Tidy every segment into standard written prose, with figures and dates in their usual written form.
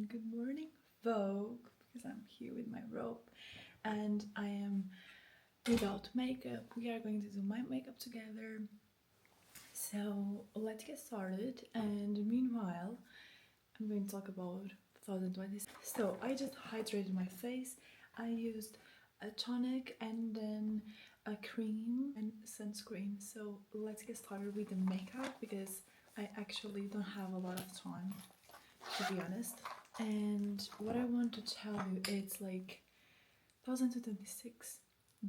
Good morning, Vogue, because I'm here with my robe and I am without makeup. We are going to do my makeup together. So let's get started. And meanwhile, I'm going to talk about 2020. So I just hydrated my face. I used a tonic and then a cream and sunscreen. So let's get started with the makeup because I actually don't have a lot of time, to be honest. And what I want to tell you, it's like 2026,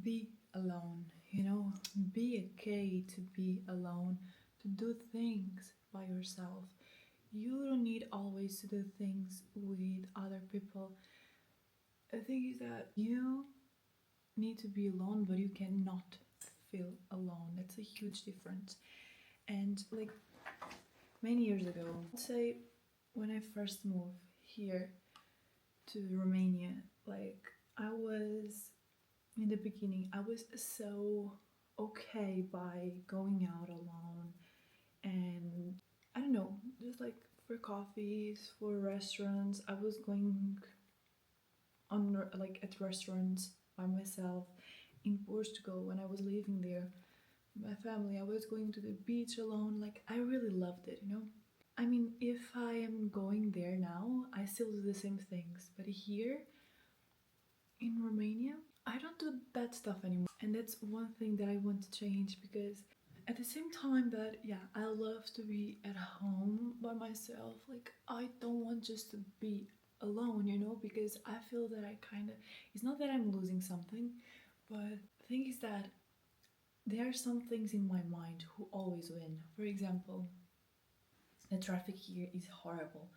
be alone, be okay to be alone, to do things by yourself. You don't need always to do things with other people. The thing is that you need to be alone, but you cannot feel alone. That's a huge difference. And like many years ago, I'd say when I first moved here to Romania, like I was in the beginning, I was so okay by going out alone and I don't know, just like for coffees, for restaurants. I was going on like at restaurants by myself in Portugal when I was living there. My family, I was going to the beach alone. Like I really loved it. I mean, if I am going there now, I still do the same things, but here in Romania, I don't do that stuff anymore. And that's one thing that I want to change because at the same time that, yeah, I love to be at home by myself, like I don't want just to be alone, because I feel that I kind of, it's not that I'm losing something, but the thing is that there are some things in my mind who always win. For example, the traffic here is horrible.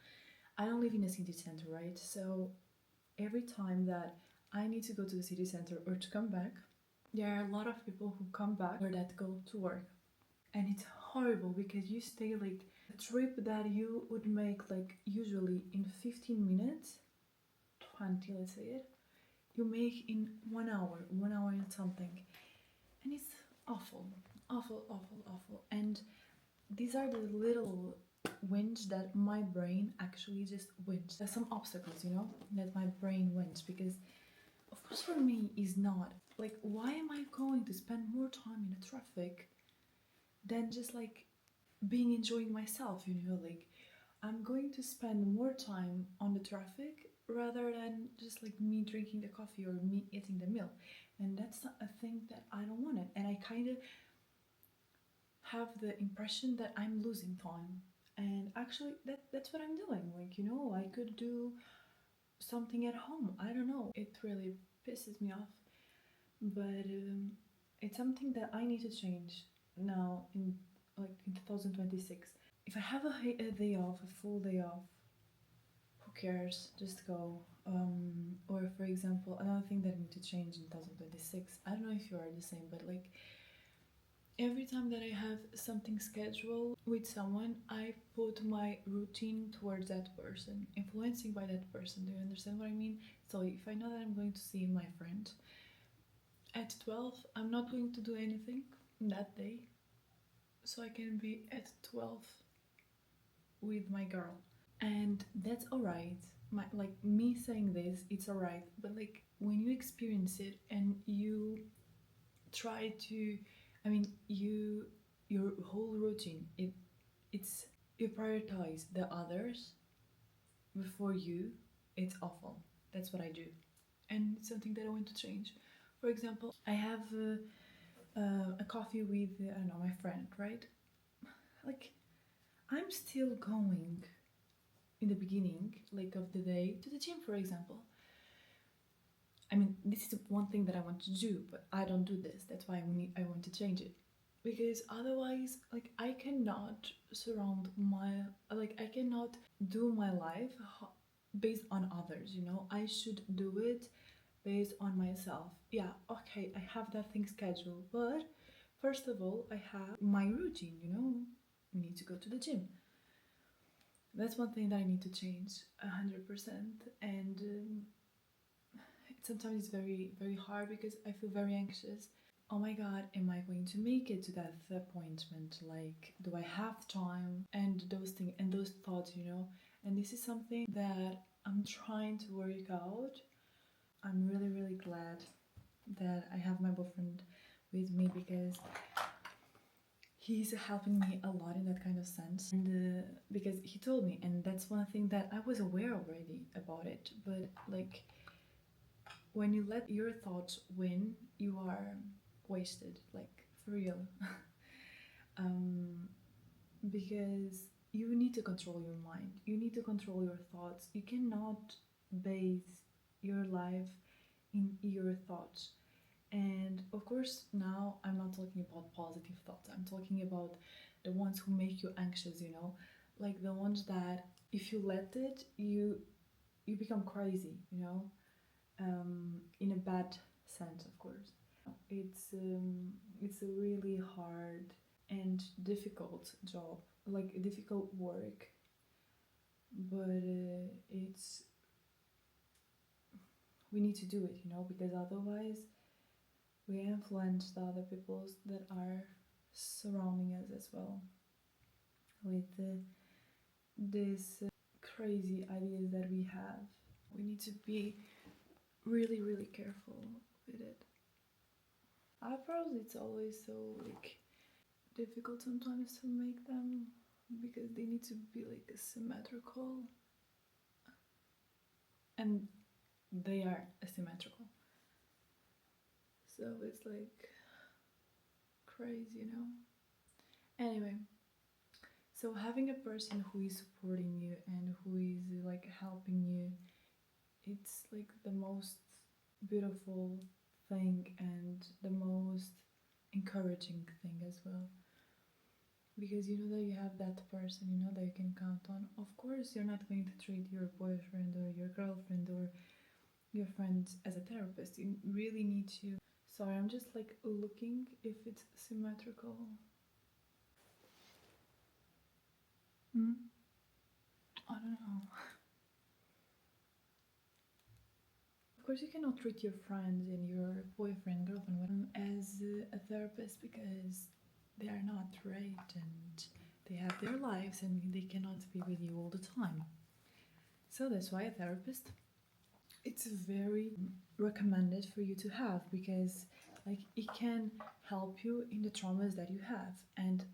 I don't live in a city center, right? So every time that I need to go to the city center or to come back, there are a lot of people who come back or that go to work. And it's horrible because you stay like a trip that you would make like usually in 15 minutes, 20, let's say it, you make in 1 hour and something. And it's awful, awful, awful, awful. And these are the little wins that my brain actually just wins. There's some obstacles, that my brain wins because, of course, for me, is not like, why am I going to spend more time in the traffic than just like being enjoying myself? Like, I'm going to spend more time on the traffic rather than just like me drinking the coffee or me eating the meal. And that's not a thing that I don't want it. And I kind of have the impression that I'm losing time. And actually, that's what I'm doing. Like, I could do something at home. I don't know. It really pisses me off. But it's something that I need to change now in 2026. If I have a day off, a full day off, who cares? Just go. Or for example, another thing that I need to change in 2026. I don't know if you are the same, but like every time that I have something scheduled with someone, I put my routine towards that person, influencing by that person. Do you understand what I mean? So if I know that I'm going to see my friend at 12, I'm not going to do anything that day. So I can be at 12 with my girl. And that's alright. Like me saying this, it's alright. But like when you experience it and you try to, I mean, your whole routine, it's you prioritize the others before you. It's awful. That's what I do, and it's something that I want to change. For example, I have a coffee with I don't know, my friend, right? Like I'm still going in the beginning, like of the day, to the gym, for example. I mean, this is one thing that I want to do, but I don't do this. That's why I want to change it. Because otherwise, like, I cannot surround I cannot do my life based on others. I should do it based on myself. Yeah, okay, I have that thing scheduled, but first of all, I have my routine. I need to go to the gym. That's one thing that I need to change 100%. And sometimes it's very, very hard because I feel very anxious. Oh my god, am I going to make it to that appointment? Like, do I have time? And those things and those thoughts. And this is something that I'm trying to work out. I'm really, really glad that I have my boyfriend with me because he's helping me a lot in that kind of sense. And because he told me, and that's one thing that I was aware already about it, but like when you let your thoughts win, you are wasted, like for real. um, because you need to control your mind, you need to control your thoughts. You cannot base your life in your thoughts. And of course, now I'm not talking about positive thoughts, I'm talking about the ones who make you anxious, you know, like the ones that if you let it, you become crazy, you know, in a bad sense, of course. It's a really hard and difficult job, like difficult work, but it's we need to do it, you know, because otherwise we influence the other peoples that are surrounding us as well with these crazy ideas that we have. We need to be really, really careful with it. Eyebrows, it's always so like difficult sometimes to make them because they need to be like symmetrical, and they are asymmetrical. So it's like crazy, you know? Anyway, so having a person who is supporting you and who is like helping you, it's like the most beautiful thing and the most encouraging thing as well. Because you know that you have that person, you know that you can count on. Of course, you're not going to treat your boyfriend or your girlfriend or your friends as a therapist. You really need to. Sorry, I'm just like looking if it's symmetrical. Hmm? I don't know. Of course, you cannot treat your friends and your boyfriend, girlfriend as a therapist because they are not right and they have their lives and they cannot be with you all the time. So that's why a therapist, it's very recommended for you to have because like it can help you in the traumas that you have. And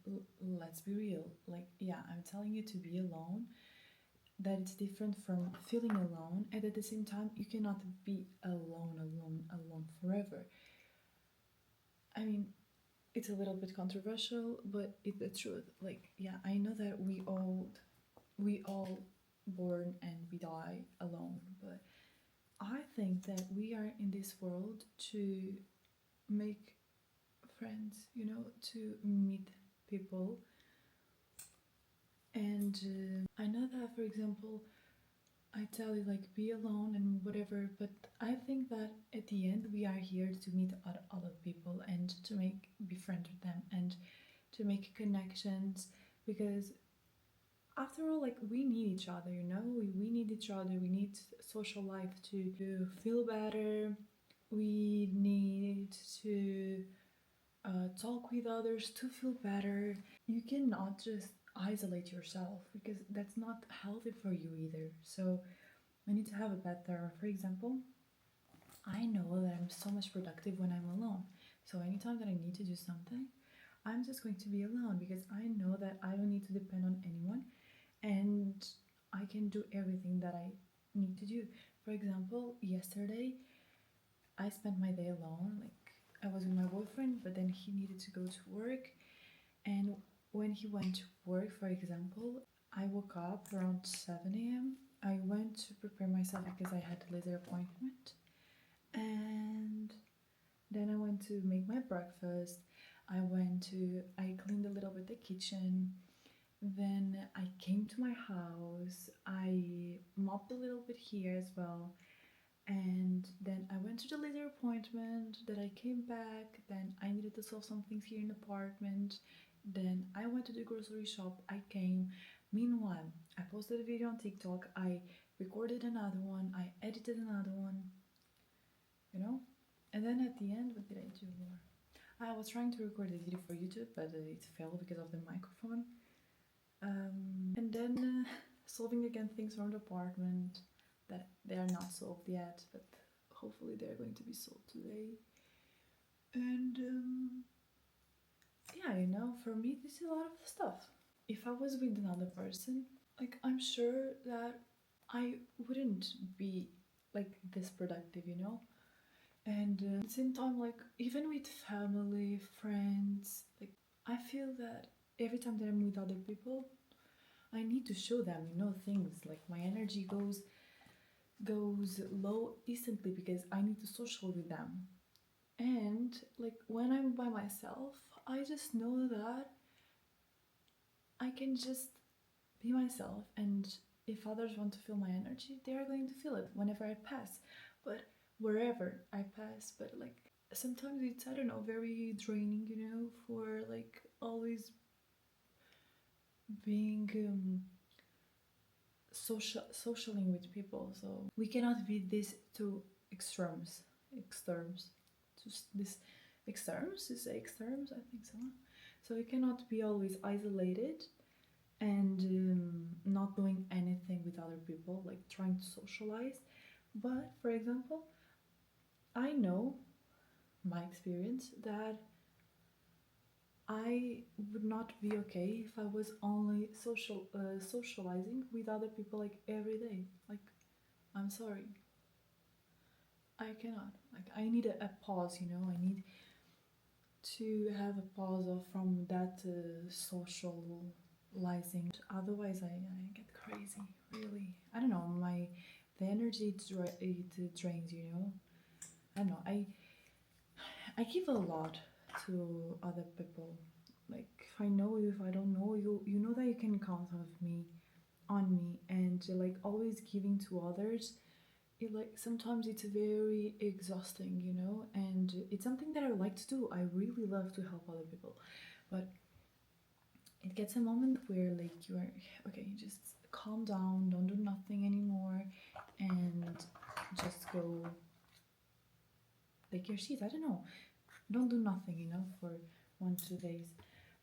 let's be real, like yeah, I'm telling you to be alone, that it's different from feeling alone, and at the same time you cannot be alone forever. I mean, it's a little bit controversial, but it's the truth. Like yeah, I know that we all born and we die alone, but I think that we are in this world to make friends, you know, to meet people. And I know that, for example, I tell you, like, be alone and whatever, but I think that at the end, we are here to meet other people and to be friends with them and to make connections because after all, like we need each other, you know, we need each other, we need social life to feel better, we need to talk with others to feel better. You cannot just isolate yourself because that's not healthy for you either. So I need to have a pet there. For example, I know that I'm so much productive when I'm alone. So anytime that I need to do something, I'm just going to be alone because I know that I don't need to depend on anyone and I can do everything that I need to do. For example, yesterday I spent my day alone. Like I was with my boyfriend, but then he needed to go to work. And when he went to work, for example, I woke up around 7 a.m. I went to prepare myself because I had a laser appointment. And then I went to make my breakfast. I cleaned a little bit the kitchen. Then I came to my house. I mopped a little bit here as well. And then I went to the laser appointment. Then I came back. Then I needed to solve some things here in the apartment. Then I went to the grocery shop. I came. Meanwhile, I posted a video on TikTok. I recorded another one. I edited another one. You know? And then at the end, what did I do more? I was trying to record a video for YouTube, but it failed because of the microphone. And then solving again things from the apartment, that they are not solved yet, but hopefully they're going to be solved today. And yeah, you know, for me, this is a lot of stuff. If I was with another person, like, I'm sure that I wouldn't be like this productive, you know? And at the same time, like, even with family, friends, like, I feel that every time that I'm with other people, I need to show them, you know, things. Like, my energy goes low instantly because I need to social with them. And like, when I'm by myself, I just know that I can just be myself, and if others want to feel my energy, they are going to feel it whenever I pass. But wherever I pass, but like, sometimes it's, I don't know, very draining, you know, for like always being socialing with people. So we cannot be these two extremes, just this extremes, is it extremes? I think so. So we cannot be always isolated and not doing anything with other people, like trying to socialize. But for example, I know my experience that I would not be okay if I was only socializing with other people like every day. Like, I'm sorry, I cannot. Like, I need a pause. You know, I need to have a pause of from that socializing. Otherwise, I get crazy. Really, I don't know. The energy it drains. You know, I don't know. I give a lot to other people. Like, if I know you, if I don't know you, you know that you can count on me, and like always giving to others. It, like, sometimes it's very exhausting, you know, and it's something that I like to do. I really love to help other people, but it gets a moment where like you are okay, just calm down, don't do nothing anymore, and just go take your seat. I don't know, don't do nothing, you know, for 1 2 days.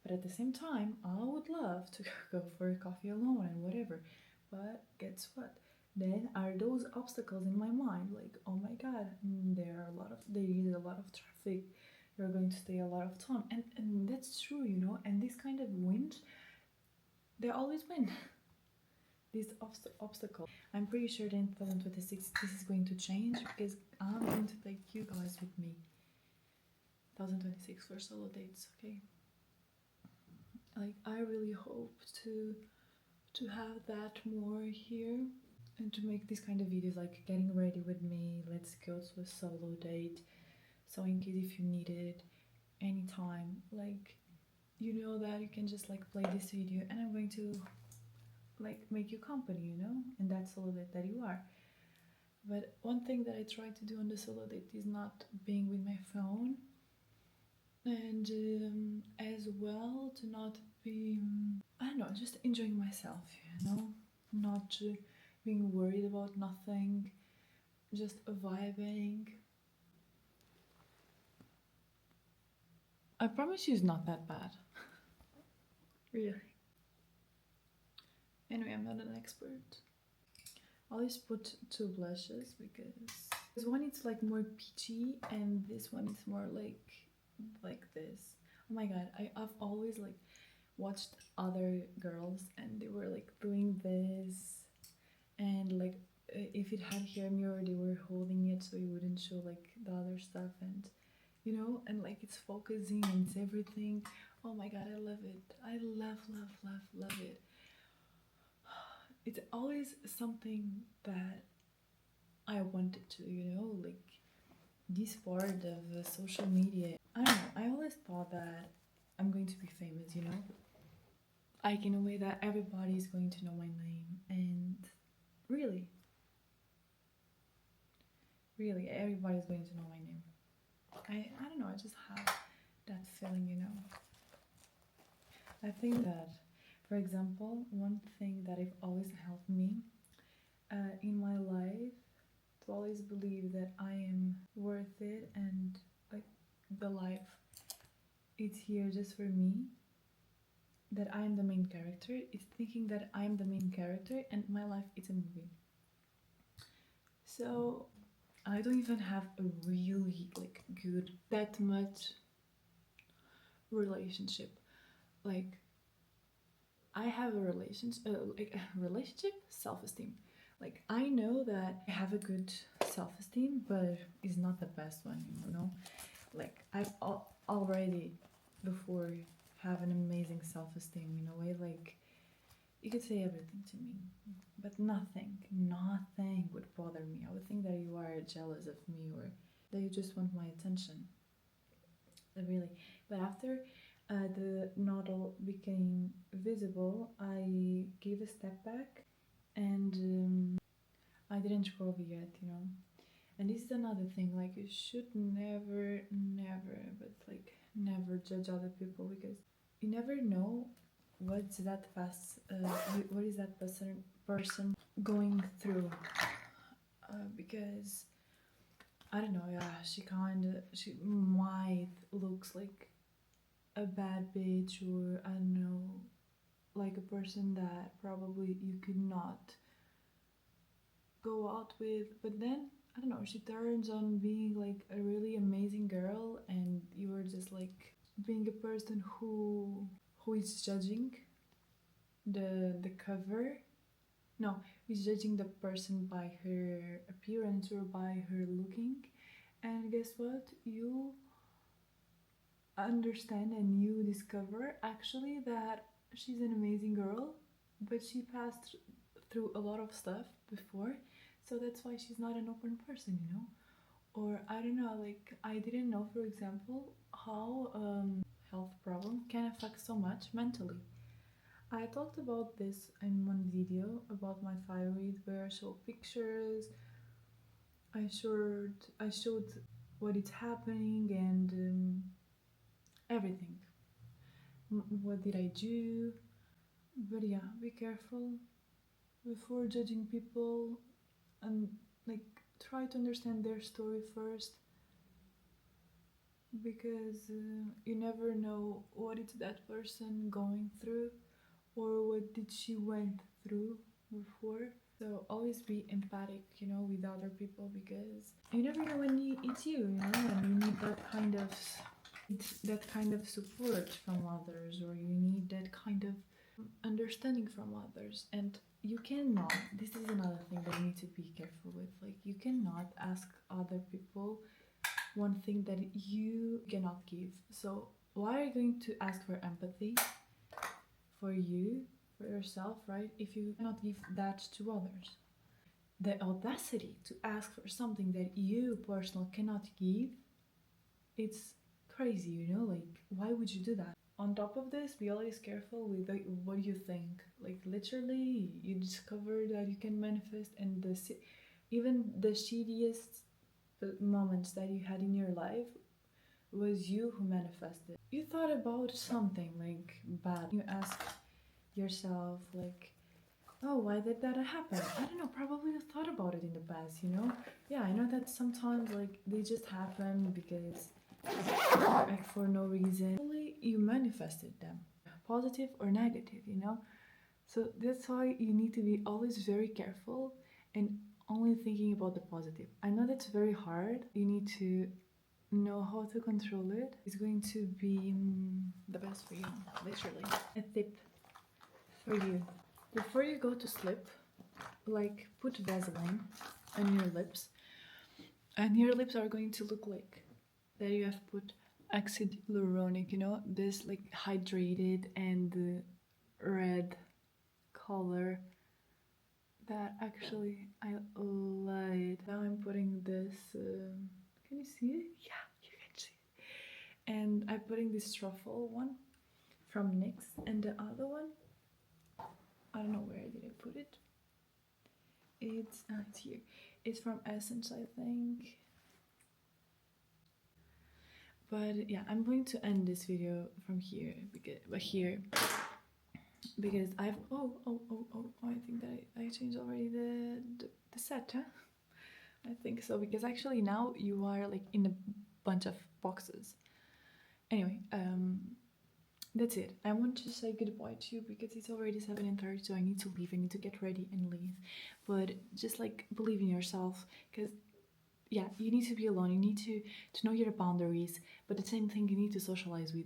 But at the same time, I would love to go for a coffee alone and whatever. But guess what? Then are those obstacles in my mind, like, oh my god, there are a lot of there is a lot of traffic. You're going to stay a lot of time, and that's true, you know. And this kind of wind, they always win. This obstacle. I'm pretty sure that in 2026 this is going to change because I'm going to take you guys with me. 2026 for solo dates, okay? Like, I really hope to have that more here and to make these kind of videos, like getting ready with me, let's go to a solo date. So in case if you need it anytime, like, you know that you can just like play this video and I'm going to like make you company, you know, and that solo date that you are. But one thing that I try to do on the solo date is not being with my phone, and as well to not be I don't know, just enjoying myself, you know, not being worried about nothing, just vibing. I promise you it's not that bad. Really. Anyway, I'm not an expert. I always put two blushes because one it's like more peachy and this one is more like this. Oh my god, I've always like watched other girls and they were like doing this, and like if it had hair mirror they were holding it so it wouldn't show like the other stuff, and you know, and like it's focusing and it's everything. Oh my god, I love it. I love it. It's always something that I wanted to, you know, like this part of social media. I don't know, I always thought that I'm going to be famous, you know, like in a way that everybody is going to know my name, and really, really, everybody's going to know my name. I don't know, I just have that feeling, you know. I think that, for example, one thing that have always helped me in my life to always believe that I am worth it, and like the life it's here just for me, that I am the main character. It's thinking that I am the main character and my life is a movie. So I don't even have a really like good that much relationship. Like I have a relationship self-esteem. Like I know that I have a good self-esteem, but it's not the best one, you know. Like I've already before have an amazing self-esteem in a way. Like you could say everything to me, but nothing would bother me. I would think that you are jealous of me or that you just want my attention. Really. But after the noddle became visible, I gave a step back and I didn't scroll yet, you know. And this is another thing, like you should never judge other people because you never know what's that fast, what is that person going through. Because I don't know, yeah, she might looks like a bad bitch or I don't know, like a person that probably you could not go out with, but then I don't know, she turns on being like a really amazing girl and you are just like being a person who is judging the cover. No, who's judging the person by her appearance or by her looking. And guess what? You understand and you discover actually that she's an amazing girl, but she passed through a lot of stuff before, so that's why she's not an open person, you know. Or I don't know, like I didn't know, for example, how health problem can affect so much mentally. I talked about this in one video about my thyroid where I showed pictures. I showed what is happening and everything. What did I do? But yeah, be careful before judging people and like try to understand their story first because you never know what is that person going through or what did she went through before. So always be empathic, you know, with other people because you never know when it's you, you know, and you need that kind of support from others, or you need that kind of understanding from others. And you cannot, this is another thing that you need to be careful with, like you cannot ask other people one thing that you cannot give. So why are you going to ask for empathy for you, for yourself, right, if you cannot give that to others? The audacity to ask for something that you personally cannot give, it's crazy, you know, like why would you do that? On top of this, be always careful with what you think. Like literally, you discover that you can manifest, and even the shittiest moments that you had in your life was you who manifested. You thought about something like bad. You ask yourself like, oh, why did that happen? I don't know. Probably you thought about it in the past. You know? Yeah, I know that sometimes like they just happen because like for no reason. Only you manifested them, positive or negative, you know? So that's why you need to be always very careful and only thinking about the positive. I know that's very hard. You need to know how to control it. It's going to be the best for you, literally. A tip for you. Before you go to sleep, like put Vaseline on your lips, and your lips are going to look like that you have put acid hyaluronic, you know, this like hydrated and red color that actually I lied. Now I'm putting this, can you see it? Yeah, you can see it. And I'm putting this truffle one from NYX, and the other one, I don't know where did I put it. It's here. It's from Essence, I think. But yeah, I'm going to end this video from here because I've I think that I changed already the set, huh? I think so, because actually now you are like in a bunch of boxes. Anyway, that's it. I want to say goodbye to you because it's already 7:30, so I need to leave. I need to get ready and leave. But just like believe in yourself, because yeah, you need to be alone. You need to know your boundaries. But the same thing, you need to socialize with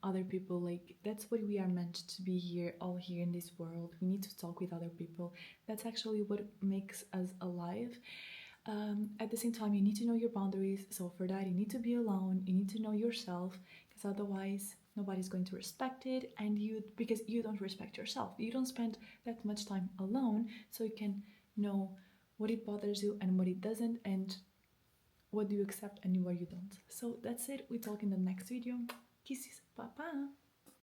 other people. Like that's what we are meant to be here, all here in this world. We need to talk with other people. That's actually what makes us alive. At the same time, you need to know your boundaries. So for that, you need to be alone. You need to know yourself, because otherwise, nobody's going to respect it, and you because you don't respect yourself. You don't spend that much time alone, so you can know what it bothers you and what it doesn't, and what do you accept and what you don't. So that's it. We talk in the next video. Kisses. Bye bye.